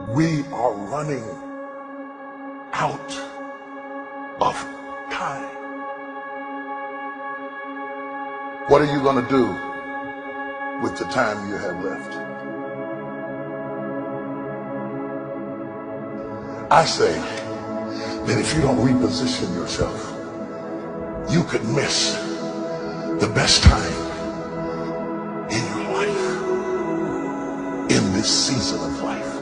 We are running out of time. What are you going to do with the time you have left? I say that if you don't reposition yourself, you could miss the best time in your life, in this season of life.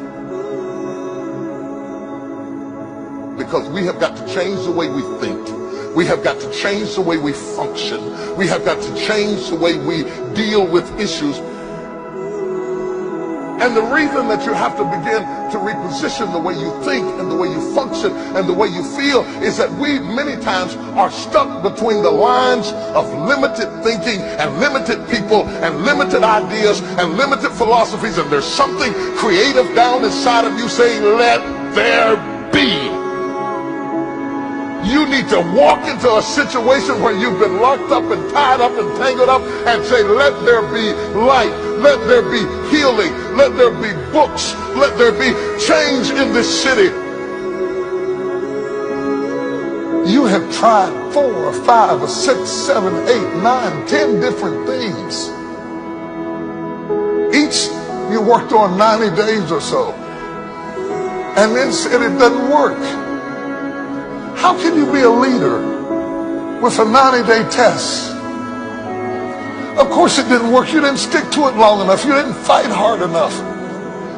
Because we have got to change the way we think. We have got to change the way we function. We have got to change the way we deal with issues. And the reason that you have to begin to reposition the way you think and the way you function and the way you feel is that we many times are stuck between the lines of limited thinking and limited people and limited ideas and limited philosophies, and there's something creative down inside of you saying, let there be. You need to walk into a situation where you've been locked up and tied up and tangled up and say, let there be light, let there be healing, let there be books, let there be change in this city. You have tried 4 or 5 or 6, 7, 8, 9, 10 different things. Each you worked on 90 days or so and then said it doesn't work. How can you be a leader with a 90-day test? Of course it didn't work. You didn't stick to it long enough. You didn't fight hard enough.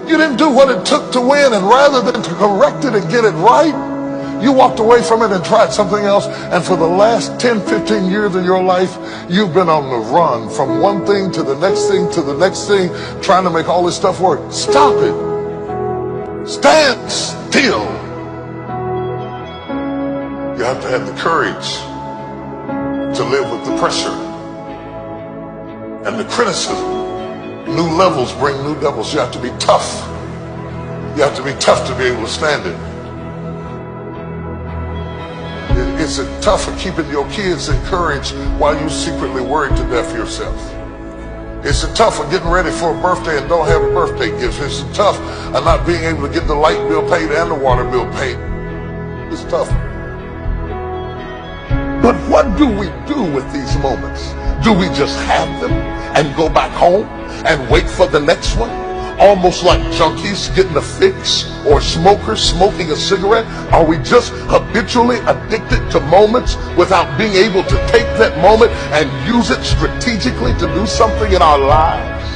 You didn't do what it took to win, and rather than to correct it and get it right, you walked away from it and tried something else. And for the last 10, 15 years of your life, you've been on the run from one thing to the next thing to the next thing, trying to make all this stuff work. Stop it. Stand still. You have to have the courage to live with the pressure and the criticism. New levels bring new devils. You have to be tough. You have to be tough to be able to stand it. It's tough for keeping your kids encouraged while you secretly worried to death yourself. It's tough for getting ready for a birthday and don't have a birthday gift. It's tough of not being able to get the light bill paid and the water bill paid. It's tough. But what do we do with these moments? Do we just have them and go back home and wait for the next one? Almost like junkies getting a fix or smokers smoking a cigarette? Are we just habitually addicted to moments without being able to take that moment and use it strategically to do something in our lives?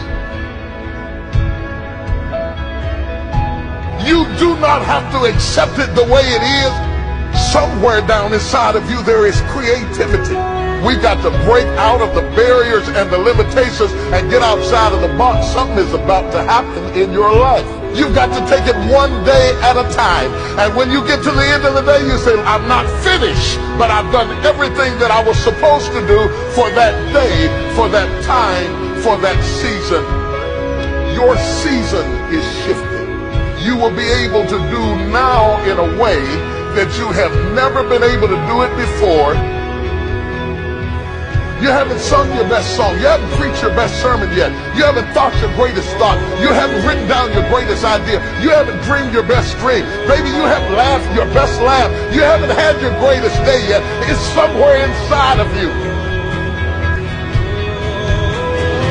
You do not have to accept it the way it is. Somewhere down inside of you there is creativity. We got to break out of the barriers and the limitations and get outside of the box. Something is about to happen in your life. You've got to take it one day at a time. And when you get to the end of the day, you say, I'm not finished, but I've done everything that I was supposed to do for that day, for that time, for that season. Your season is shifting. You will be able to do now in a way that you have never been able to do it before. You haven't sung your best song. You haven't preached your best sermon yet. You haven't thought your greatest thought. You haven't written down your greatest idea. You haven't dreamed your best dream. Maybe you haven't laughed your best laugh. You haven't had your greatest day yet. It's somewhere inside of you.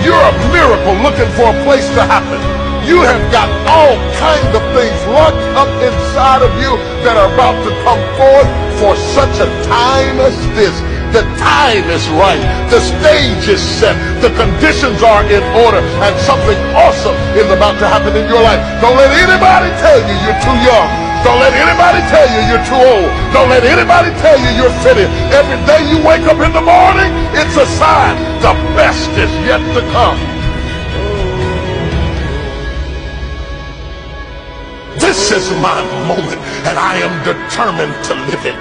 You're a miracle looking for a place to happen. You have got all kinds of things locked up inside of you that are about to come forth for such a time as this. The time is right. The stage is set. The conditions are in order. And something awesome is about to happen in your life. Don't let anybody tell you you're too young. Don't let anybody tell you you're too old. Don't let anybody tell you you're fitted. Every day you wake up in the morning, it's a sign the best is yet to come. This is my moment, and I am determined to live it.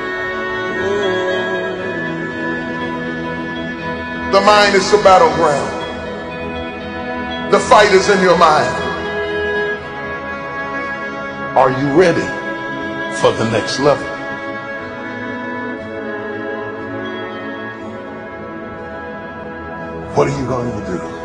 The mind is the battleground. The fight is in your mind. Are you ready for the next level? What are you going to do?